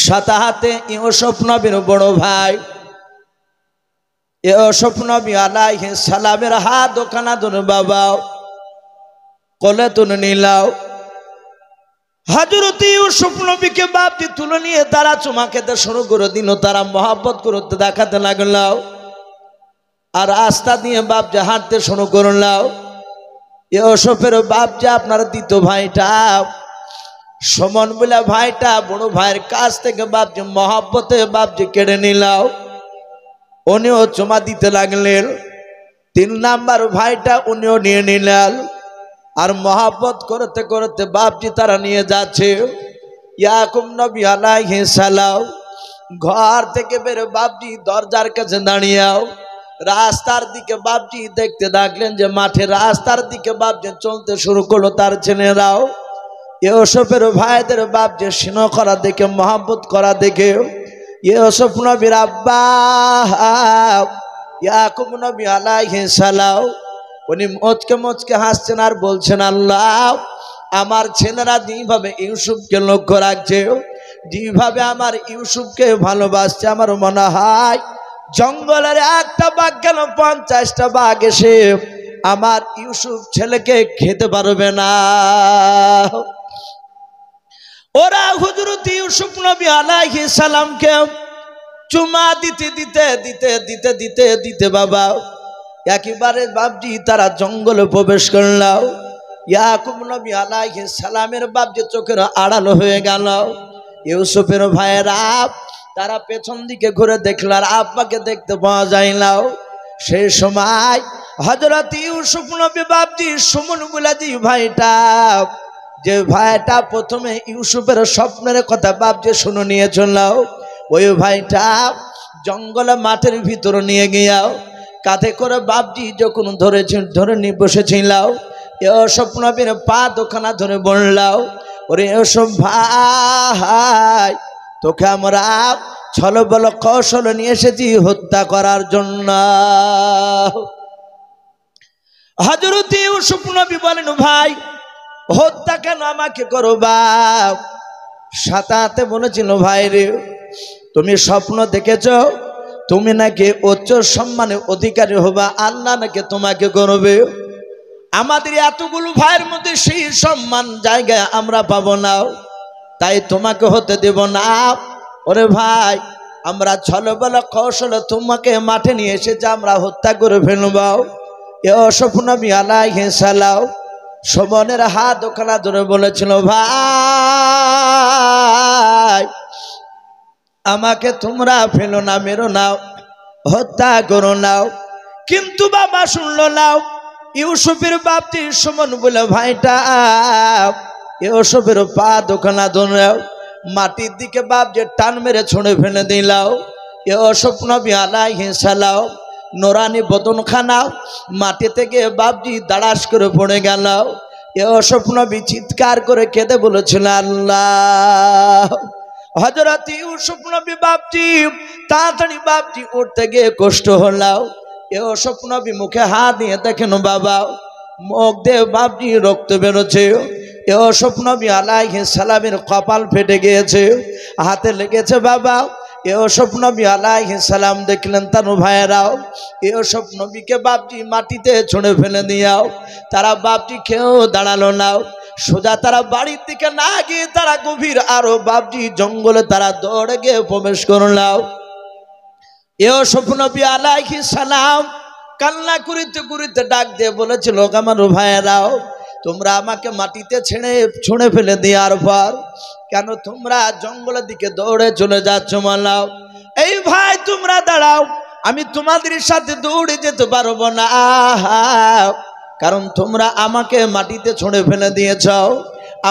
সাথে হাতে ইউসুফ নবীর বড় ভাই ইউসুফ নবী আলাইহিস সালামের হাত ওখানা ধরে বাবা কোলে তুলে নিলাও। হযরত ইউসুফ নবীকে বাপজি তুলে নিয়ে তারা চুমা খেতে শুরু করে দিল, তারা মহব্বত করতে দেখাতে লাগলো। আর রাস্তা দিয়ে বাপজি হাঁটতে শুরু করলাও। ইউসুফের বাপজি আপনার দ্বিতীয় ভাইটা সুমন বলে ভাইটা বড় ভাইয়ের কাছ থেকে বাপজি মহব্বতে বাপজি কেড়ে নিলাও। উনিও চুমা দিতে লাগলেন। 3 নাম্বার ভাইটা উনিও নিয়ে নিলেন। আর মহব্বত করতে করতে বাপজি তারা নিয়ে যাচ্ছে। ইয়াকুব নবী আলাইহিস সালাম ঘর থেকে বের বাপজি দরজার কাছে দাঁড়িয়েও রাস্তার দিকে বাপজি দেখতে লাগলেন যে মাঠে রাস্তার দিকে বাপজি চলতে শুরু করলো তার ছেলেরাও। ইউসুফের ভাইদের বাপজি স্নেহ করা দেখে মহব্বত করা দেখে ইউসুফ নবীর আব্বা ইয়াকুব নবী আলাইহিস সালাম উনি মুচকে মুচকে হাসছেন আর বলছেন, আল্লাহ আমার ছেলেরা যেভাবে ইউসুফকে লক্ষ্য রাখছে, যেভাবে আমার ইউসুফকে ভালোবাসছে, আমার মনে হয় জঙ্গলের একটা বাঘ কেন 50টা বাঘ এসে আমার ইউসুফ ছেলেকে খেতে পারবে না। ওরা হযরত ইউসুফ নবী আলাইহিস সালামকে চুমা দিতে দিতে দিতে দিতে দিতে দিতে বাবা একেবারে বাপজি তারা জঙ্গলে প্রবেশ করলাম। ইয়াকুব নবী আলাইহিস সালামের বাপজি চোখের আড়াল হয়ে গেল। ইউসুফের ভাইয়েরা তারা পেছন দিকে ঘুরে দেখল আর আব্বাকে দেখতে পাওয়া যায় না। সেই সময় হযরত ইউসুফ নবী বাপজি সুমন বুলাজি ভাইটা, যে ভাইটা প্রথমে ইউসুফের স্বপ্নের কথা বাপজি শুনে নিয়েছিল, ওই ভাইটা জঙ্গলে মাঠের ভিতরে নিয়ে গিয়াও কাঁধে করে বাপজি যখন ধরে নিয়ে বসেছিল, ইউসুফ নবীর পা দোখানা ধরে বললাও, ওরে ইউসুফ ভাই তোকে আমরা ছল বল কৌশল নিয়ে এসেছি হত্যা করার জন্য। হযরত ইউসুফ নবী বলেন, ভাই হত্যা কেন আমাকে করবা? সাথে বলেছিল, ভাই রে তুমি স্বপ্ন দেখেছ তুমি নাকি উচ্চ সম্মানের অধিকারী হবা, আল্লাহ নাকি তোমাকে করবে। আমাদের এতগুলো ভাইয়ের মধ্যে সেই সম্মান জায়গায় আমরা পাবো না, তাই তোমাকে হতে দেব না। ওরে ভাই আমরা ছল বল কৌশলে তোমাকে মাঠে নিয়ে এসেছি, আমরা হত্যা করে ফেলব। ইউসুফ নবী আলাইহিস সালাম সুমনের হাত ওখানা ধরে বলেছিল, ভাই আমাকে তোমরা ফেলো না, মেরো না, হত্যা করো নাও। কিন্তু বাবা শুনলো নাও। ইউসুফের বাপজি সুমন বলে ভাইটা ইউসুফের পা দোকানা ধরে মাটির দিকে বাপজি টান মেরে ছুঁড়ে ফেলে দিলাও। ইউসুফ নবী আলাইহিস সালাম নোরানি বদনখানা মাটি থেকে বাপজি দাঁড়াস করে পড়ে গেল। ইউসুফ নবী চিৎকার করে কেঁদে বলেছিল, আল্লাহ। হযরত ইউসুফ নবী বাপজি তাড়াতাড়ি বাপজি উঠতে গিয়ে কষ্ট হলাও। ইউসুফ নবী মুখে হাত দিয়ে দেখেন বাবা মুখ দিয়ে বাপজি রক্ত বেরোচ্ছে। ইউসুফ নবী আলাইহিস সালামের কপাল ফেটে গিয়েছে, হাতে লেগেছে বাবা। ইউসুফ নবী আলাইহিস সালাম দেখলেন তার ভাইয়েরাও ইউসুফ নবীকে বাপজি মাটিতে ছুঁড়ে ফেলে দিয়াও। তারা বাপজি কেউ দাঁড়ালো না, সোজা তারা বাড়ির দিকে না গিয়ে তারা গভীর আরো বাপজি জঙ্গলে তারা দৌড়ে গিয়ে প্রবেশ করলাম। ইউসুফ নবী আলাইহিস সালাম কান্না করিতে করিতে ডাক দিয়ে বলেছিল, আমার ভাইয়েরাও তোমরা আমাকে মাটিতে ছুঁড়ে ফেলে দেওয়ার পর কেন তোমরা জঙ্গলের দিকে দৌড়ে চলে যাচ্ছ? মালাও এই ভাই তোমরা দাঁড়াও, আমি তোমাদের সাথে দৌড়ে যেতে পারবো না, কারণ তোমরা আমাকে মাটিতে ছুঁড়ে ফেলে দিয়েছ,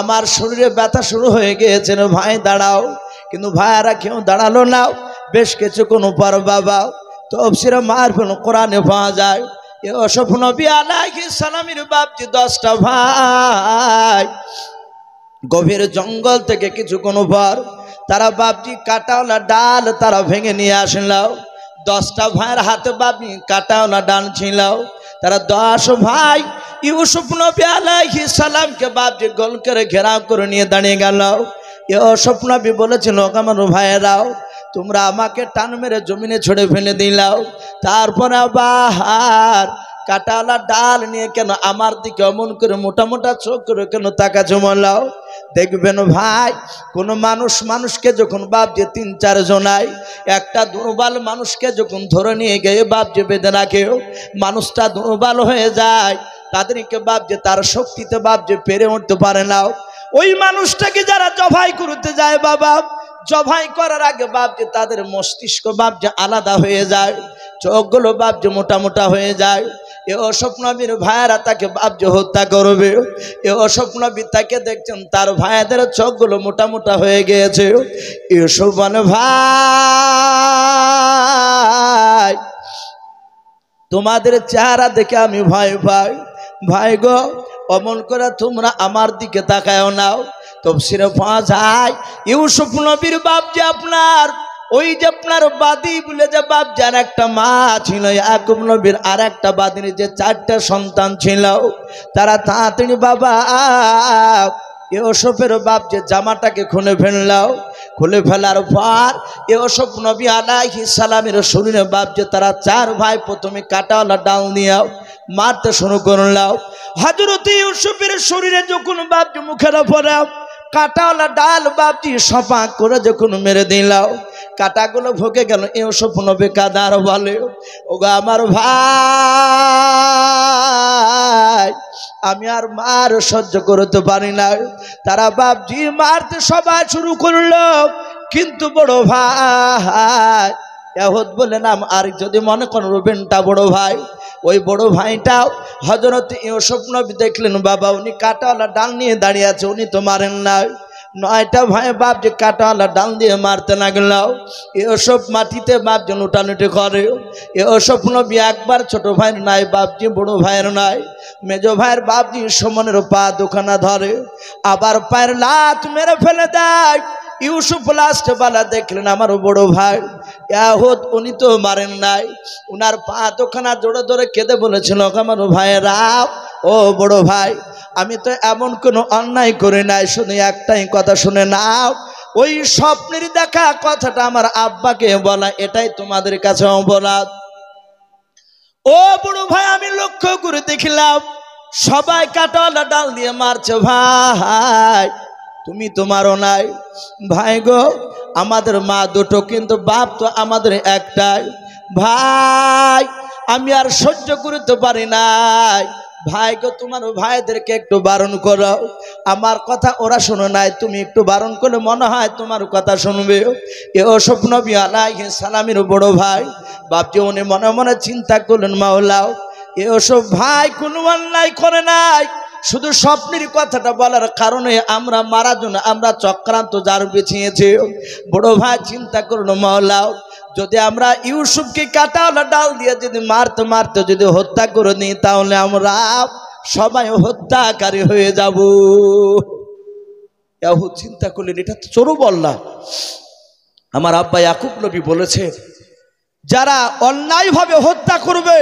আমার শরীরে ব্যথা শুরু হয়ে গিয়েছে। ভাই দাঁড়াও। কিন্তু ভাইয়ারা কেউ দাঁড়ালো না। বেশ কিছুক্ষণ পর বাবা তাফসীরে মারফুল কোরআনে পাওয়া যায় ইউসুফ নবী আলাইহিস সালামের বাপজি 10টা ভাই গভীর জঙ্গল থেকে কিছুক্ষণ পর তারা বাপজি কাটাওয়ালা ডাল তারা ভেঙে নিয়ে আসলো। 10টা ভাইয়ের হাতে বাপজি কাটাওয়ালা ডাল ছিল। তারা 10 ভাই ইউসুফ নবী আলাইহিস সালামকে বাপজি গোল করে ঘেরাও করে নিয়ে দাঁড়িয়ে গেল। এ অসফ নবী বলেছিল আমার ভাইয়েরাও তোমরা আমাকে টান মেরে জমিনে ছড়ে ফেলে দিলাও, তারপরে আবার কাটালা ডাল নিয়ে কেন আমার দিকে অমন করে মোটা মোটা চোখ করে কেন তাকা জমালাও? দেখবেন ভাই, কোনো মানুষকে যখন বাপ যে 3-4 জনায়, একটা দুর্বল মানুষকে যখন ধরে নিয়ে গিয়ে বাপ যে বেঁধে রাখে, মানুষটা দুর্বল হয়ে যায়, তাদেরকে বাপ যে তার শক্তিতে বাপ যে পেরে উঠতে পারে না। ওই মানুষটাকে যারা জবাই করতে যায় বাবা, জবাই করার আগে বাপ যে তাদের মস্তিষ্ক বাপ যে আলাদা হয়ে যায়, চোখগুলো বাপ যে মোটা মোটা হয়ে যায়। এ অসফ নবীর ভাইয়েরা তাকে বাপ যে হত্যা করবে, এ অসফ নবী তাকে দেখছেন তার ভাইদের চোখগুলো মোটা মোটা হয়ে গিয়েছে। এসব মানে ভাই তোমাদের চেহারা দেখে আমি ভয় পাই। ভাই গো, অমন করে তোমরা আমার দিকে তাকায়ও নাও। তাফসীরে পাওয়া যায় ইউসুফ নবীর বাপ যে আপনার ওই যে আপনার বাদী বলে যে বাপ যার একটা মা ছিল, ইয়াকুব নবীর আর একটা বাদীর যে 4টা সন্তান ছিল, তারা তাড়াতাড়ি বাবা ইউসুফের বাপ যে জামাটাকে খুলে ফেললাও। খুলে ফেলার পর ইউসুফ নবী আলাইহিস সালামের শরীরে বাপ যে তারা 4 ভাই প্রথমে কাটাওয়ালা ডাল নিয়ে মারতে শুরু করলাও। হযরত ইউসুফের শরীরে যখন বাপ যে মুখের উপরে কাটাওয়ালা ডাল বাপজি সপা করে যখন মেরে দিলাও, কাটাগুলো ভুকে গেল। ইউসুফ নবী কাদার বলে, ওগো আমার ভাই, আমি আর মার সহ্য করতে পারি না। তারা বাপজি মারতে সবাই শুরু করলো, কিন্তু বড় ভাই এহুদ বলে নাম, আর যদি মনে করেন রুবেনটা বড় ভাই, ওই বড় ভাইটাও হযরত ইউসুফ নবী দেখলেন বাবা উনি কাটাওয়ালা ডাল নিয়ে দাঁড়িয়ে আছে, উনি তো মারেন না। 9টা ভাই বাপ যে কাটাওয়ালা ডাল দিয়ে মারতে লাগলো। ইউসুফ মাটিতে বাপ যে লুটালুটি করে। ইউসুফ নবী একবার ছোট ভাইয়ের নাই বাপজি, বড় ভাইয়ের নাই, মেজো ভাইয়ের বাপজি সমানের পা দুখানা ধরে, আবার পায়ের লাত মেরে ফেলে দেয়। ইউসুফ লাস্ট বেলা দেখলেন আমার বড় ভাই ইয়াহুদ উনি তো মারেন নাই, উনার পা দুখানা জোরে জোরে কেঁদে বলেছিল, আমার ভাইয়েরা ও বড় ভাই, আমি তো এমন কোনো অন্যায় করে নাই, শুধু একটাই কথা শুনে নাও, ওই স্বপ্নের দেখা কথাটা আমার আব্বাকে বলা, এটাই তোমাদের কাছে অপরাধ। ও বড় ভাই, আমি লক্ষ্য করে দেখলাম সবাই কাটাওয়ালা ডাল দিয়ে মারছে, ভাই তুমি তো মারো নাই। ভাই গো, আমাদের মা দুটো কিন্তু বাপ তো আমাদের একটাই। ভাই আমি আর সহ্য করতে পারি নাই। ভাই গো, তোমার ভাইদেরকে একটু বারণ করো, আমার কথা ওরা শোনো নাই, তুমি একটু বারণ করলে মনে হয় তোমার কথা শুনবে। ইউসুফ নবী আলাইহিস সালামের বড় ভাই বাপজি উনি মনে মনে চিন্তা করলেন, মাওলাও ইউসুফ ভাই কোনো অন্যায় করে নাই, শুধু স্বপ্নের কথাটা বলার কারণে আমরা মারা জন্য আমরা চক্রান্ত যার বিছিয়েছি। বড় ভাই চিন্তা করলো, মাওলাও যদি আমরা ইউসুফকে কাটাওয়ালা ডাল দিয়ে যদি মারতে মারতে যদি হত্যা করে নিই, তাহলে আমরা সবাই হত্যাকারী হয়ে যাব। ইয়াহুদ চিন্তা করলেন, এটা তো চোরও বললা। আমার আব্বা ইয়াকুব নবী বলেছে, যারা অন্যায়ভাবে হত্যা করবে,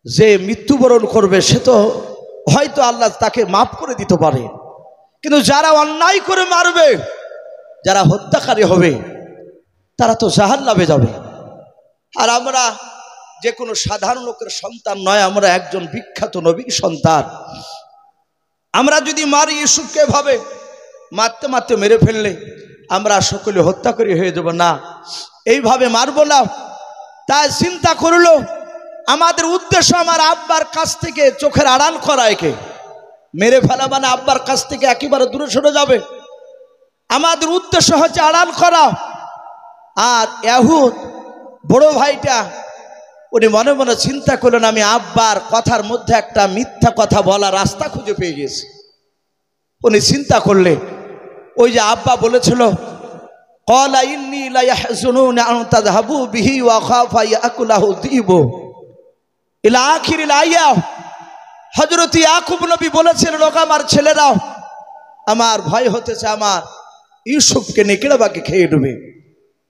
যে মৃত্যুবরণ করবে, সে তো হয়তো আল্লাহ তাকে মাফ করে দিতে পারে, কিন্তু যারা অন্যায় করে মারবে, যারা হত্যাকারী হবে, তারা তো জাহান্নামে যাবে। আর আমরা যে কোনো সাধারণ লোকের সন্তান নয়, আমরা একজন বিখ্যাত নবীর সন্তান। আমরা যদি মারি ইউসুফকে ভাবে মারতে মারতে মেরে ফেললে আমরা সকলে হত্যাকারী হয়ে যাব, না এইভাবে মারবো না। তাই চিন্তা করলো, আমাদের উদ্দেশ্য আমার আব্বার কাছ থেকে চোখের আড়াল করা, একে মেরে ফেলা মানে আব্বার কাছ থেকে একেবারে দূরে সরে যাবে। আমাদের উদ্দেশ্য হচ্ছে আড়াল করা। আর ইয়াহুদ বড় ভাইটা উনি মনে মনে চিন্তা করলেন, আমি আব্বার কথার মধ্যে একটা মিথ্যা কথা বলা রাস্তা খুঁজে পেয়ে গেছি। উনি চিন্তা করলে, ওই যে আব্বা বলেছিল, ক্বালা ইন্নী লা ইয়াহজুনুনি আন তাযহাবু বিহি ওয়া খাফা ইয়াকুলাহু যিবু ইলা আখিরিল আয়া। হযরত ইয়াকুব নবী বলেছিলেন, লোক আমার ছেলেরাও আমার ভয় হতেছে, আমার ইউসুফকে নেকড়েবাকে খেয়ে নেবে।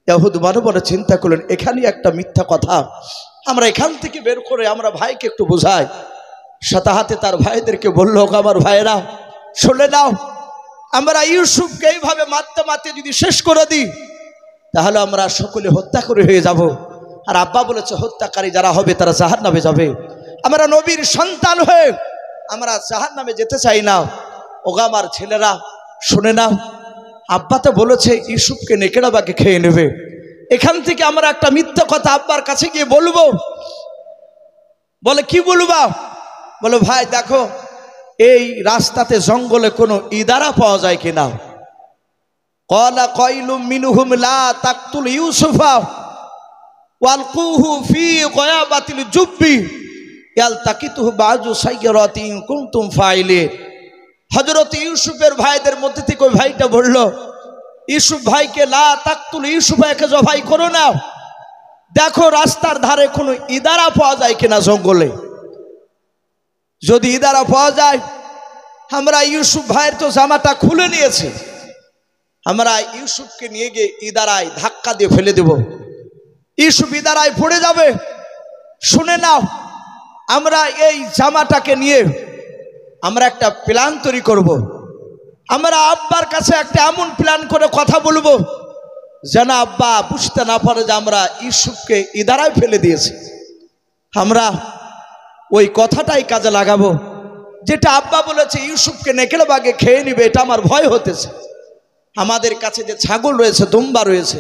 ইয়াহুদ মনে মনে চিন্তা করলেন, এখানেই একটা মিথ্যা কথা, আমরা এখান থেকে বের করে আমরা ভাইকে একটু বোঝাই। সাথে হাতে তার ভাইদেরকে বলল, আমার ভাইয়েরা শুনে নাও, আমরা ইউসুফকে এইভাবে মারতে মারতে যদি শেষ করে দিই তাহলে আমরা সকলে হত্যা করে হয়ে যাব। আর আব্বা বলেছে হত্যাকারী যারা হবে তারা জাহান্নামে যাবে। আমরা নবীর সন্তান হয়ে আমরা জাহান্নামে যেতে চাই না। ওগা আমার ছেলেরা শুনে নাও, আব্বা তো বলেছে ইউসুফকে নেকড়াবাগে খেয়ে নেবে। এখান থেকে আমরা একটা মিথ্যা কথা আব্বার কাছে গিয়ে বলবো। বলে কি বলবা? বলো ভাই দেখো এই রাস্তাতে জঙ্গলে কোনো ইদারা পাওয়া যায় কিনা। ক্বালা কাইলুম মিনহুম লা তাকতুল ইউসুফা ওয়ালকুহু ফি গয়াবাতিল জুব্বি ইয়ালতাকিতুহু বাযু সাইয়্যারাতি ইন কুনতুম ফাইলিন। হযরত ইউসুফের ভাইদের মধ্যে থেকে ওই ভাইটা বলল, ইউসুফ ভাইকে লা তাকতুল ইউসুফাকে জবাই করো না, দেখো রাস্তার ধারে কোনো ইদারা পাওয়া যায় কিনা জঙ্গলে। যদি ইদারা পাওয়া যায়, আমরা ইউসুফ ভাইয়ের তো জামাটা খুলে নিয়েছে, আমরা ইউসুফকে নিয়ে গিয়ে ইদারায় ধাক্কা দিয়ে ফেলে দেব, ইউসুফ ইদারায় পড়ে যাবে। শুনে নাও, আমরা এই জামাটাকে নিয়ে আমরা একটা প্ল্যান তৈরি করব। আমরা আব্বার কাছে একটা এমন প্ল্যান করে কথা বলবো যেন আব্বা বুঝতে না পারে যে আমরা ইউসুফকে ইদারায় ফেলে দিয়েছি। আমরা ওই কথাটাই কাজে লাগাবো যেটা আব্বা বলেছে ইউসুফকে নেকড়েবাগে খেয়ে নিবে। এটা আমার ভয় হতেছে। আমাদের কাছে যে ছাগল রয়েছে, দুম্বা রয়েছে,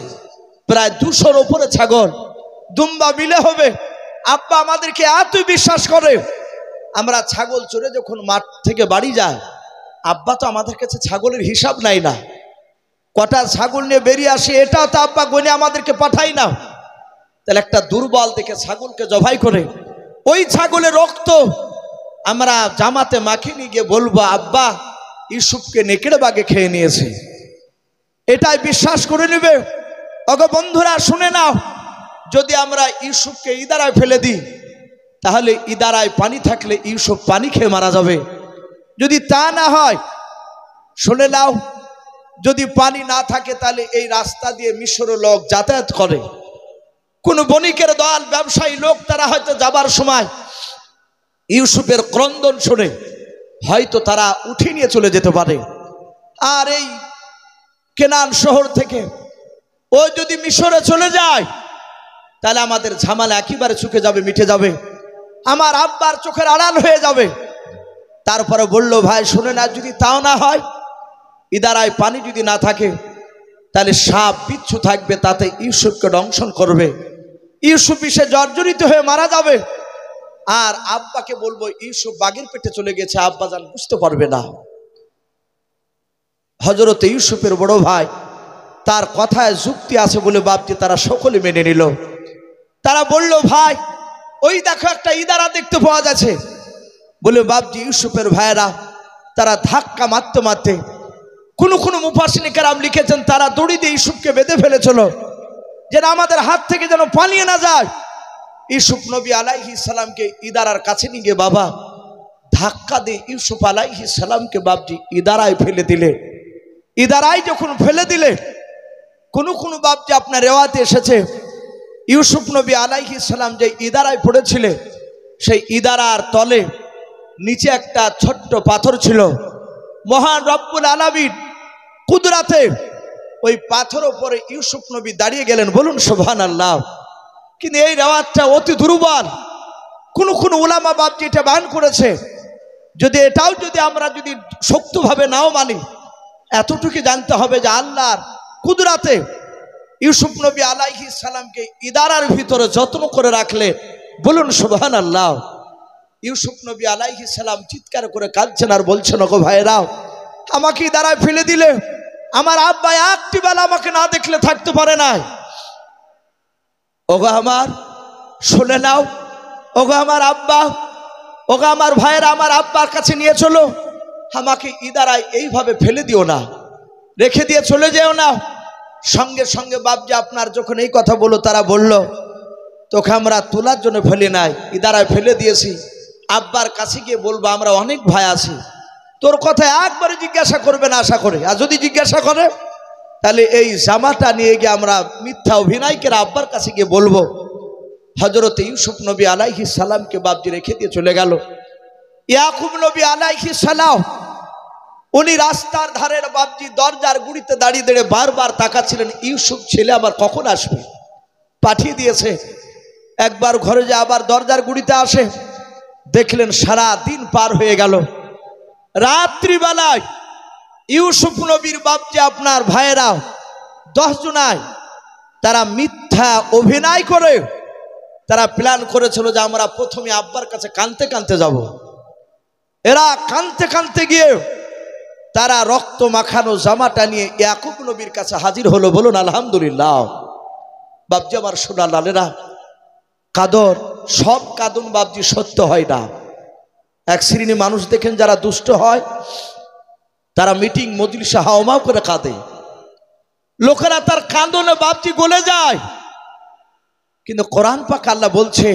প্রায় 200-র উপরে ছাগল দুম্বা মিলে হবে। আব্বা আমাদেরকে এত বিশ্বাস করে, আমরা ছাগল চড়ে যখন মাঠ থেকে বাড়ি যায়, আব্বা তো আমাদের কাছে ছাগলের হিসাব নাই না, কটা ছাগল নিয়ে বেরিয়ে আসে এটাও তো আব্বা গনে আমাদেরকে পাঠাই না। তাহলে একটা দুর্বল দেখে ছাগলকে জবাই করে ওই ছাগলের রক্ত আমরা জামাতে মাখিয়ে নিয়ে গিয়ে বলবো আব্বা ইউসুফকে নেকড়েবাগে খেয়ে নিয়েছে। এটাই বিশ্বাস করে নেবে। ওগো বন্ধুরা শুনে নাও, যদি আমরা ইউসুফকে ইদারায় ফেলে দিই তাহলে ইদারায় পানি থাকলে ইউসুফ পানি খেয়ে মারা যাবে। যদি তা না হয়, শুনে নাও, যদি পানি না থাকে তাহলে এই রাস্তা দিয়ে মিশরের লোক যাতায়াত করে, কোন বণিকের দল ব্যবসায়ী লোক তারা হয়তো যাবার সময় ইউসুফের ক্রন্দন শুনে হয়তো তারা উঠিয়ে নিয়ে চলে যেতে পারে। আর এই কেনান শহর থেকে ও যদি মিশরে চলে যায় তাহলে আমাদের ঝামেলা একেবারে চুকে যাবে, মিটে যাবে, আমার আব্বার চোখের আড়াল হয়ে যাবে। তারপরে বলল ভাই শুনে না, যদি তাও না হয়, ইদারায় পানি যদি না থাকে তাহলে সাপ বিচ্ছু থাকবে, তাতে ইউসুফকে দংশন করবে, ইউসুফ বিষে জর্জরিত হয়ে মারা যাবে। আর আব্বাকে বলবো ইউসুফ বাঘের পেটে চলে গেছে, আব্বা জান বুঝতে পারবে না। হযরত ইউসুফের বড় ভাই, তার কথায় যুক্তি আছে বলে বাপজি তারা সকলে মেনে নিল। তারা বলল ভাই ওই দেখো একটা ইদারা দেখতে পাওয়া যাচ্ছে। বলে বাপজি ইউসুফের ভাইয়েরা তারা ধাক্কা মারতে মারতে, কোন মুফাসসিরিন কেরাম লিখেছেন তারা দড়ি দিয়ে ইউসুফকে বেঁধে ফেলেছিল যেন আমাদের হাত থেকে যেন পালিয়ে না যায়। ইউসুফ নবী আলাইহিস সালামকে ইদারার কাছে নিয়ে গিয়ে বাবা ধাক্কা দিয়ে ইউসুফ আলাইহিস সালামকে বাপজি ইদারায় ফেলে দিলে। ইদারায় যখন ফেলে দিলে, কোন বাপজি আপনার রেওয়াতে এসেছে ইউসুফ নবী আলাইহিস সালাম যে ইদারায় পড়েছিলেন সেই ইদারার তলে নিচে একটা ছোট্ট পাথর ছিল। মহান রব্বুল আলামিন কুদরাতে ওই পাথর উপরে ইউসুফ নবী দাঁড়িয়ে গেলেন, বলুন সুবহানাল্লাহ। কিন্তু এই রেওয়াতটা অতি দুর্বল। কোন উলামা বাপজি এটা বয়ান করেছে, যদি এটাও যদি আমরা যদি শক্তভাবে নাও মানি, এতটুকু জানতে হবে যে আল্লাহর কুদরাতে ইউসুফ নবী আলাইহিস সালামকে ইদারার ভিতরে যত্ন করে রাখলে, বলুন সুবহানাল্লাহ। ইউসুফ নবী আলাইহিস সালাম চিৎকার করে কাঁদছেন আর বলছেন ওগো ভাইরাও আমাকে ইদারায় ফেলে দিলে, আমার আব্বা একটি বেলা আমাকে না দেখলে থাকতে পারে না। ওগো আমার শুনে নাও, ওগো আমার আব্বা, ওগো আমার ভাইয়েরা আমার আব্বার কাছে নিয়ে চলো, আমাকে ইদারায় এইভাবে ফেলে দিও না, রেখে দিয়ে চলে যেও না। সঙ্গে সঙ্গে বাপজি আপনার যখন এই কথা বলো, তারা বলল তোকে আমরা তোলার জন্য ফেলে নাই, ইদারায় ফেলে দিয়েছি, আব্বার কাছে গিয়ে বলবো আমরা অনেক ভাই আছি, তোর কথা একবারে জিজ্ঞাসা করবে না আশা করে, আর যদি জিজ্ঞাসা করে তাহলে এই জামাটা নিয়ে গিয়ে আমরা মিথ্যা অভিনয় করে আব্বার কাছে গিয়ে বলবো। হযরত ইউসুফ নবী আলাইহিস সালামকে বাপজি রেখে দিয়ে চলে গেল। ইয়াকুব নবী আলাইহিস সালাম উনি রাস্তার ধারের বাপজি দরজার গুড়িতে দাঁড়িয়ে দাঁড়িয়ে বারবার তাকাচ্ছিলেন, ইউসুফ ছেলে আবার কখন আসবে। পাঠিয়ে দিয়েছে। একবার ঘরে যে আবার দরজার গুড়িতে আসে, দেখলেন সারা দিন পার হয়ে গেল। রাত্রিবেলায় ইউসুফ নবীর বাপজি আপনার ভাইয়েরা 10 জনায় তারা মিথ্যা অভিনয় করে তারা প্ল্যান করেছিল যে আমরা প্রথমে আব্বার কাছে কাঁদতে কাঁদতে যাব। এরা কাঁদতে কাঁদতে গিয়ে তারা রক্ত মাখানো জামাটা নিয়ে ইয়াকুব নবীর কাছে হাজির হলো। বলুন আলহামদুলিল্লাহ। বাপজি আমার সোনা লালেরা, কাদর সব কাঁদন বাপজি সত্য হয় না। এক শ্রেণী মানুষ দেখেন যারা দুষ্ট হয়, তারা মিটিং মজলিসে হাওমাও করে কাঁদে। লোকেরা তার কাঁদনে বাপজি গলে যায়। কিন্তু কোরআন পাক আল্লাহ বলছে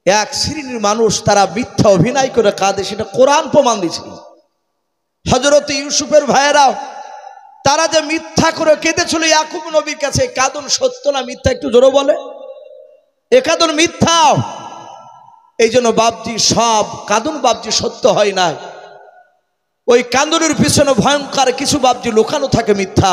এক শ্রেণীর মানুষ তারা মিথ্যা অভিনয় করে কাঁদে, সেটা কোরআন প্রমাণ দিচ্ছে। হযরত ইউসুফের ভাইয়েরাও তারা যে মিথ্যা করে কেঁদেছিল ইয়াকুব নবীর কাছে, কাঁদন সত্য না মিথ্যা একটু জোরে বলে? এ কাঁদন মিথ্যা। এই জন্য বাপজি সব কাঁদন বাপজি সত্য হয় না। ওই কাঁদনের পিছনে ভয়ঙ্কর কিছু বাপজি লুকানো থাকে মিথ্যা।